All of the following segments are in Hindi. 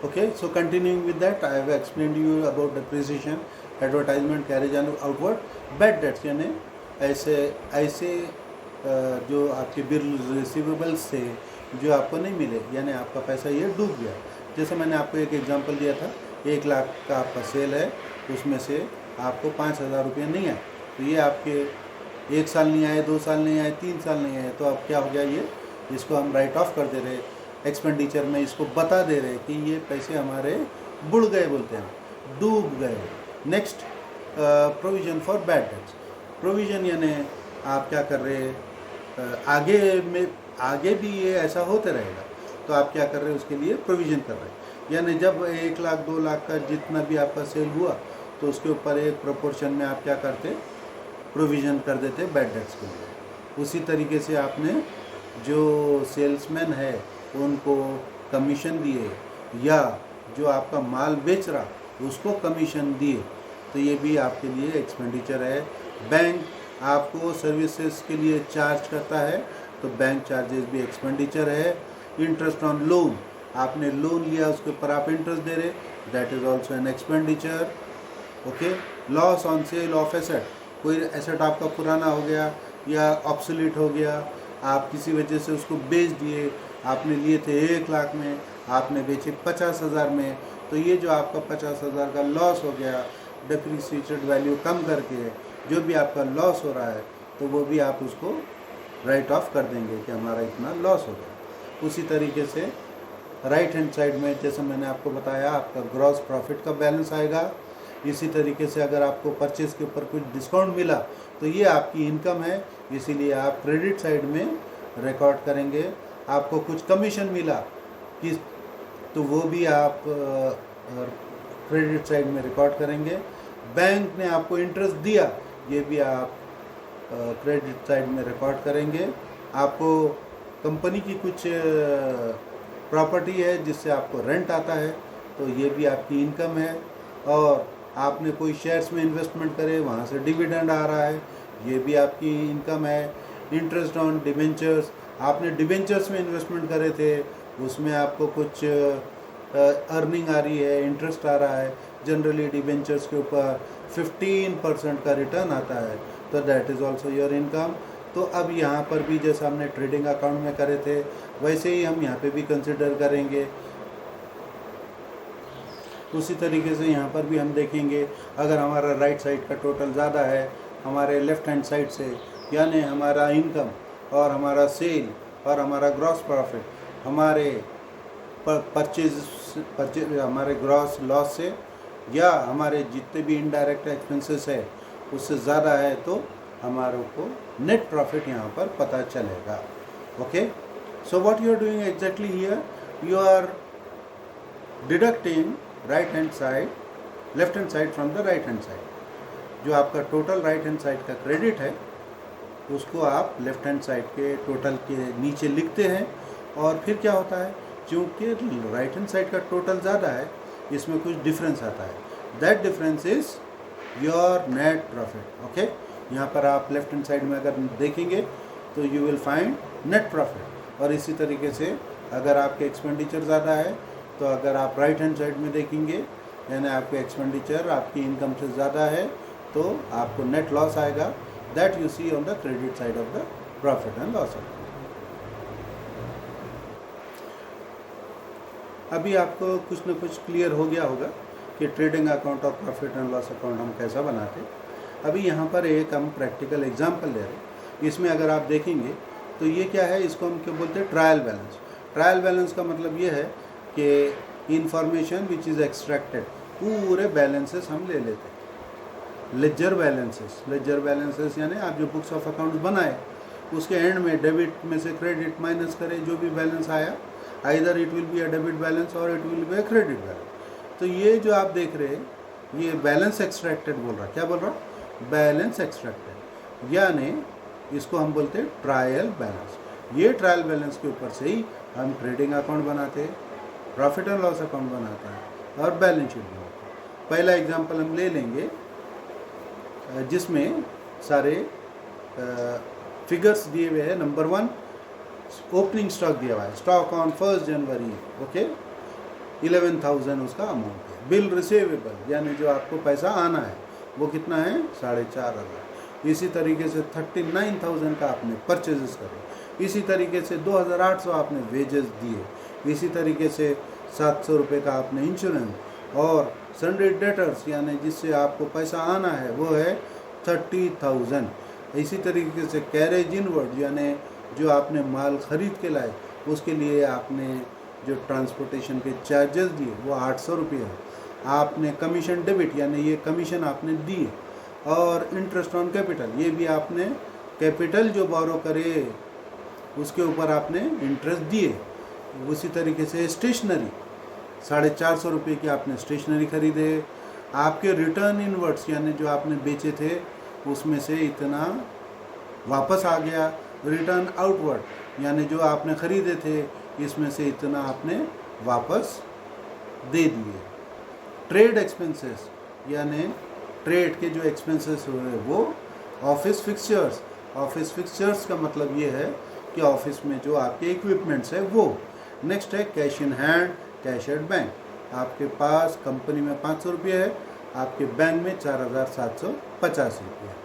Okay, so continuing with that, I have explained you about depreciation, advertisement, carriage and outward bad debts, यानी ऐसे ऐसे जो आपके बिल रिसीवेबल्स थे जो आपको नहीं मिले, यानी आपका पैसा ये डूब गया। जैसे मैंने आपको एक एग्जांपल दिया था, 1 लाख का आपका सेल है, उसमें से आपको 5,000 रुपये नहीं आए, तो ये आपके 1 साल नहीं आए, 2 साल नहीं आए, 3 साल नहीं आए, तो अब क्या हो गया, ये इसको हम राइट ऑफ कर दे रहे, एक्सपेंडिचर में इसको बता दे रहे कि ये पैसे हमारे बुड़ गए, बोलते हैं, डूब गए। Next, provision for bad debts. Provision यानी आप क्या कर रहे हैं, आगे भी ये ऐसा होते रहेगा, तो आप क्या कर रहे हैं, उसके लिए प्रोविज़न कर रहे हैं। यानी जब 1 लाख 2 लाख का जितना भी आपका सेल हुआ, तो उसके ऊपर एक प्रोपोर्शन में आप क्या करते, प्रोविज़न कर देते बैड डेट्स के लिए। उसी तरीके से आपने जो सेल्समैन है उनको कमीशन दिए, या जो आपका माल बेच रहा उसको कमीशन दिए, तो ये भी आपके लिए एक्सपेंडिचर है। बैंक आपको सर्विसेज के लिए चार्ज करता है, तो बैंक चार्जेस भी एक्सपेंडिचर है। इंटरेस्ट ऑन लोन, आपने लोन लिया, उसके ऊपर आप इंटरेस्ट दे रहे, that is also an expenditure. Okay, loss on sale of asset, कोई एसेट आपका पुराना हो गया या ऑब्सोलीट हो गया, आप किसी वजह से उसको बेच दिए, आपने लिए थे 1 लाख में, आपने बेचे 50,000 में, तो ये जो आपका 50,000 का लॉस हो गया, डेप्रिसिएटेड वैल्यू कम करके जो भी आपका लॉस हो रहा है, तो वो भी आप उसको राइट ऑफ कर देंगे कि हमारा इतना लॉस हो गया। उसी तरीके से राइट हैंड साइड में, जैसे मैंने आपको बताया, आपका ग्रॉस प्रॉफिट का बैलेंस आएगा। इसी तरीके से अगर आपको परचेज़ के ऊपर कुछ डिस्काउंट मिला, तो ये आपकी इनकम है, इसीलिए आप क्रेडिट साइड में रिकॉर्ड करेंगे। आपको कुछ कमीशन मिला कि, तो वो भी आप क्रेडिट साइड में रिकॉर्ड करेंगे। बैंक ने आपको इंटरेस्ट दिया, ये भी आप क्रेडिट साइड में रिकॉर्ड करेंगे। आपको कंपनी की कुछ प्रॉपर्टी है जिससे आपको रेंट आता है, तो ये भी आपकी इनकम है। और आपने कोई शेयर्स में इन्वेस्टमेंट करे, वहाँ से डिविडेंड आ रहा है, ये भी आपकी इनकम है। इंटरेस्ट ऑन डिबेंचर्स, आपने डिबेंचर्स में इन्वेस्टमेंट करे थे, उसमें आपको कुछ अर्निंग आ रही है, इंटरेस्ट आ रहा है। जनरली डिबेंचर्स के ऊपर 15% का रिटर्न आता है, तो that is also your income. तो अब यहाँ पर भी जैसे हमने ट्रेडिंग अकाउंट में करे थे, वैसे ही हम यहाँ पे भी कंसिडर करेंगे। उसी तरीके से यहाँ पर भी हम देखेंगे, अगर हमारा राइट साइड का टोटल ज़्यादा है हमारे लेफ़्ट हैंड साइड से, यानी हमारा इनकम और हमारा सेल और हमारा ग्रॉस प्रॉफिट हमारे परचेज हमारे ग्रॉस लॉस से, या हमारे जितने भी इनडायरेक्ट एक्सपेंसेस है उससे ज़्यादा है, तो हमारे को नेट प्रॉफिट यहाँ पर पता चलेगा। Okay, so what you are doing exactly here, you are deducting right hand side, left hand side from the right hand side. जो आपका टोटल राइट हैंड साइड का क्रेडिट है, उसको आप लेफ्ट हैंड साइड के टोटल के नीचे लिखते हैं। और फिर क्या होता है, क्योंकि राइट हैंड साइड का टोटल ज़्यादा है, इसमें कुछ डिफरेंस आता है, that difference is your net profit. Okay, यहाँ पर आप लेफ्ट हैंड साइड में अगर देखेंगे तो you will find net profit. और इसी तरीके से अगर आपके एक्सपेंडिचर ज़्यादा है, तो अगर आप राइट हैंड साइड में देखेंगे, यानी आपके एक्सपेंडिचर आपकी इनकम से ज़्यादा है, तो आपको नेट लॉस आएगा, that you see on the credit side of the profit and loss account. अभी आपको कुछ न कुछ क्लियर हो गया होगा कि ट्रेडिंग अकाउंट और प्रॉफिट एंड लॉस अकाउंट हम कैसा बनाते। अभी यहाँ पर एक हम प्रैक्टिकल एग्जांपल ले रहे हैं। इसमें अगर आप देखेंगे तो ये क्या है, इसको हम क्या बोलते हैं, ट्रायल बैलेंस। ट्रायल बैलेंस का मतलब ये है कि इंफॉर्मेशन विच इज़ एक्सट्रैक्टेड, पूरे बैलेंसेस हम ले लेते हैं। लेजर बैलेंसेस यानी आप जो बुक्स ऑफ अकाउंट्स बनाए, उसके एंड में डेबिट में से क्रेडिट माइनस करें, जो भी बैलेंस आया, either it will be a debit balance और it will be a credit balance. तो ये जो आप देख रहे हैं, ये बैलेंस एक्सट्रैक्टेड बोल रहा है। क्या बोल रहा है, बैलेंस एक्सट्रैक्टेड, यानी इसको हम बोलते हैं ट्रायल बैलेंस। ये ट्रायल बैलेंस के ऊपर से ही हम ट्रेडिंग अकाउंट बनाते हैं, प्रॉफिट एंड लॉस अकाउंट बनाते हैं और बैलेंस शीट बनाते हैं। पहला एग्जांपल हम ले लेंगे जिसमें सारे फिगर्स दिए हुए हैं। नंबर 1 ओपनिंग स्टॉक दिया हुआ है, स्टॉक ऑन 1 जनवरी। ओके, 11,000 उसका अमाउंट है। बिल रिसीवेबल यानी जो आपको पैसा आना है वो कितना है 4,500। इसी तरीके से 39,000 का आपने परचेजेस करे। इसी तरीके से 2,800 आपने वेजेस दिए। इसी तरीके से 700 रुपये का आपने इंश्योरेंस और सन्डे डेटर्स यानी जिससे आपको पैसा आना है वो है 30,000। इसी तरीके से कैरेज इनवर्ड यानी जो आपने माल खरीद के लाए उसके लिए आपने जो ट्रांसपोर्टेशन के चार्जेस दिए वो 800 रुपये है। आपने कमीशन डेबिट यानी ये कमीशन आपने दिए और इंटरेस्ट ऑन कैपिटल ये भी आपने कैपिटल जो बोरो करे उसके ऊपर आपने इंटरेस्ट दिए। उसी तरीके से स्टेशनरी 450 रुपये की आपने स्टेशनरी खरीदे। आपके रिटर्न इनवर्ड्स यानी जो आपने बेचे थे उसमें से इतना वापस आ गया। रिटर्न आउटवर्ड यानी जो आपने खरीदे थे इसमें से इतना आपने वापस दे दिए। ट्रेड एक्सपेंसेस यानी ट्रेड के जो एक्सपेंसेस हुए वो ऑफिस फिक्सचर्स। ऑफिस फिक्सचर्स का मतलब ये है कि ऑफिस में जो आपके इक्विपमेंट्स है वो। नेक्स्ट है cash in hand, cash at bank. आपके पास कंपनी में 500 रुपये है, आपके बैंक में 4,750 रुपये है।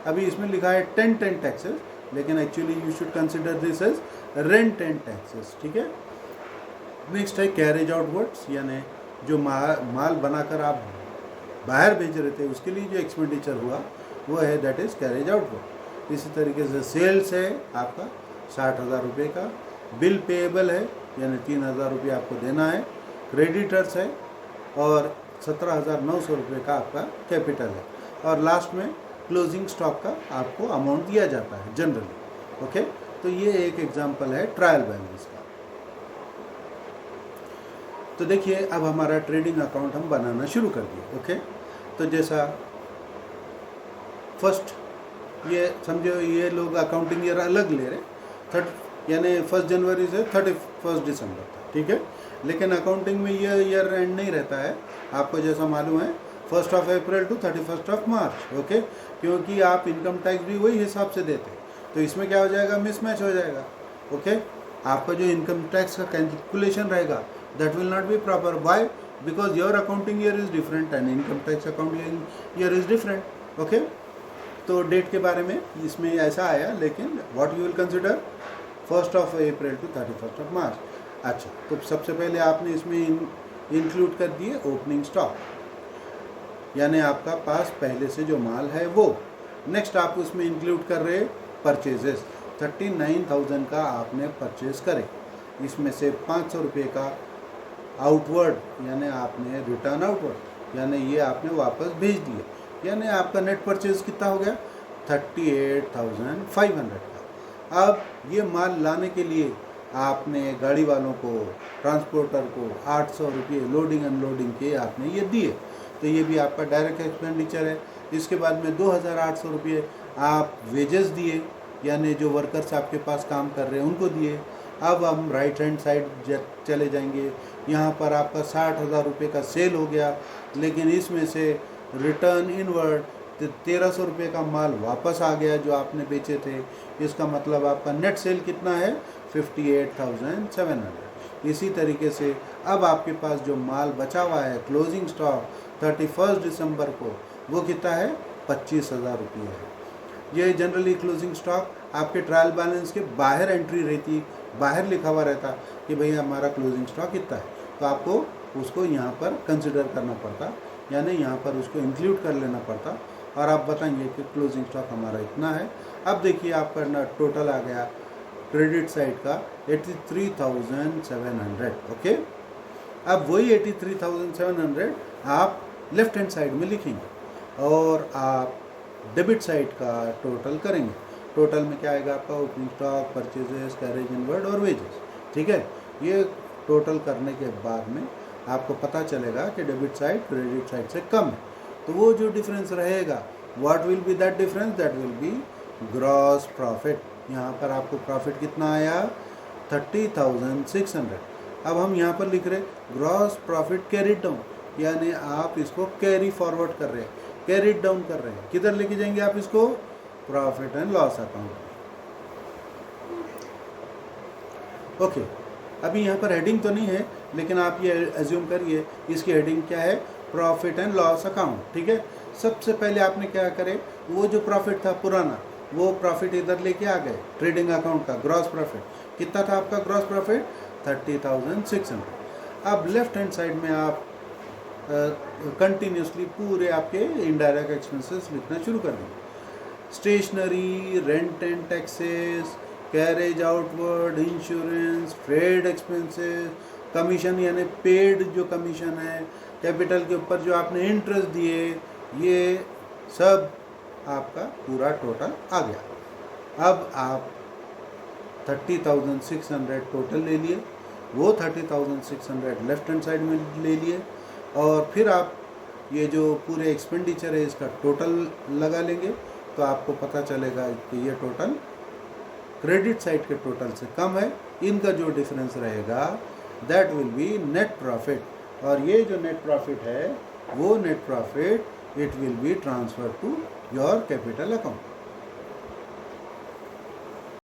अभी इसमें लिखा है 10 टैक्सेस, लेकिन actually you should consider this as rent and taxes. ठीक है। नेक्स्ट है कैरेज आउटवर्ड्स यानी जो माल बनाकर आप बाहर भेज रहे थे उसके लिए जो एक्सपेंडिचर हुआ वो है दैट इज़ कैरेज आउटवर्ड। इसी तरीके से सेल्स है आपका 60,000 रुपये का। बिल पेएबल है यानी 3,000 रुपये आपको देना है। क्रेडिटर्स है और 17,900 रुपये का आपका कैपिटल है। और लास्ट में क्लोजिंग स्टॉक का आपको अमाउंट दिया जाता है जनरली। ओके, तो ये एक एग्जांपल है ट्रायल बैलेंस का। तो देखिए अब हमारा ट्रेडिंग अकाउंट हम बनाना शुरू कर दिए। ओके, तो जैसा फर्स्ट ये समझो ये लोग अकाउंटिंग ईयर अलग ले रहे यानी 1 जनवरी से 31 दिसंबर तक। ठीक है, लेकिन अकाउंटिंग में ये ईयर एंड नहीं रहता है। आपको जैसा मालूम है 1 अप्रैल टू 31 मार्च। ओके, क्योंकि आप इनकम टैक्स भी वही हिसाब से देते, तो इसमें क्या हो जाएगा, मिसमैच हो जाएगा। ओके, आपका जो इनकम टैक्स का कैलकुलेशन रहेगा that will not be proper. Why? Because your accounting year is different and income tax accounting year is different. Okay, तो डेट के बारे में इसमें ऐसा आया, लेकिन what you will consider 1 April to 31 March. अच्छा, तो सबसे पहले आपने इसमें इंक्लूड कर दिए ओपनिंग स्टॉक यानी आपका पास पहले से जो माल है वो। नेक्स्ट आप उसमें इंक्लूड कर रहे परचेजेस। 39,000 का आपने परचेज करे। इसमें से 500 रुपये का आउटवर्ड यानी आपने रिटर्न आउटवर्ड यानी ये आपने वापस भेज दिए, यानी आपका नेट परचेज कितना हो गया 38,500 का। अब ये माल लाने के लिए आपने गाड़ी वालों को, ट्रांसपोर्टर को 800 रुपये लोडिंग अनलोडिंग के आपने ये दिए, तो ये भी आपका डायरेक्ट एक्सपेंडिचर है। इसके बाद में 2,800 रुपये आप वेजेस दिए यानी जो वर्कर्स आपके पास काम कर रहे हैं उनको दिए। अब हम राइट हैंड साइड चले जाएंगे, यहाँ पर आपका 60,000 रुपये का सेल हो गया, लेकिन इसमें से रिटर्न इनवर्ड 1,300 रुपये का माल वापस आ गया जो आपने बेचे थे। इसका मतलब आपका नेट सेल कितना है 58,700। इसी तरीके से अब आपके पास जो माल बचा हुआ है क्लोजिंग स्टॉक 31 दिसंबर को वो कितना है 25,000 रुपये है। ये जनरली क्लोजिंग स्टॉक आपके ट्रायल बैलेंस के बाहर एंट्री रहती, बाहर लिखा हुआ रहता कि भाई हमारा क्लोजिंग स्टॉक कितना है, तो आपको उसको यहाँ पर कंसिडर करना पड़ता यानी यहाँ पर उसको इंक्लूड कर लेना पड़ता और आप बताएंगे कि क्लोजिंग स्टॉक हमारा इतना है। अब देखिए आपका टोटल आ गया क्रेडिट साइड का 83,700। ओके, अब वही 83,700 आप लेफ्ट हैंड साइड में लिखेंगे और आप डेबिट साइड का टोटल करेंगे। टोटल में क्या आएगा आपका opening stock, purchases, carriage inward और वेजेस। ठीक है, ये टोटल करने के बाद में आपको पता चलेगा कि डेबिट साइड क्रेडिट साइड से कम है, तो वो जो डिफरेंस रहेगा what will be that difference, that will B gross profit. यहाँ पर आपको प्रॉफिट कितना आया 30,600। अब हम यहाँ पर लिख रहे ग्रॉस प्रॉफिट कैरिड डाउन यानी आप इसको कैरी फॉरवर्ड कर रहे हैं, कैरिड डाउन कर रहे हैं। किधर लेके जाएंगे आप इसको profit and loss account. Okay, अभी यहाँ पर हेडिंग तो नहीं है, लेकिन आप ये एज्यूम करिए इसकी हेडिंग क्या है, प्रॉफिट एंड लॉस अकाउंट, ठीक है। सबसे पहले आपने क्या करे, वो जो प्रॉफिट था पुराना, वो प्रॉफिट इधर लेके आ गए, ट्रेडिंग अकाउंट का ग्रॉस प्रॉफिट कितना था आपका ग्रॉस प्रॉफिट, 30,600। अब लेफ्ट हैंड साइड में आप कंटिन्यूसली पूरे आपके इनडायरेक्ट एक्सपेंसेस लिखना शुरू कर देंगे। Stationery, rent and taxes, carriage outward, insurance, trade expenses, commission यानी पेड जो कमीशन है, कैपिटल के ऊपर जो आपने इंटरेस्ट दिए, ये सब आपका पूरा टोटल आ गया। अब आप 30,600 टोटल ले लिए, वो 30,600 लेफ्ट हैंड साइड में ले लिए, और फिर आप ये जो पूरे एक्सपेंडिचर है इसका टोटल लगा लेंगे, तो आपको पता चलेगा कि ये टोटल क्रेडिट साइड के टोटल से कम है। इनका जो डिफरेंस रहेगा that will be net profit, और ये जो नेट प्रॉफिट है वो net profit it will be transfer to your capital account.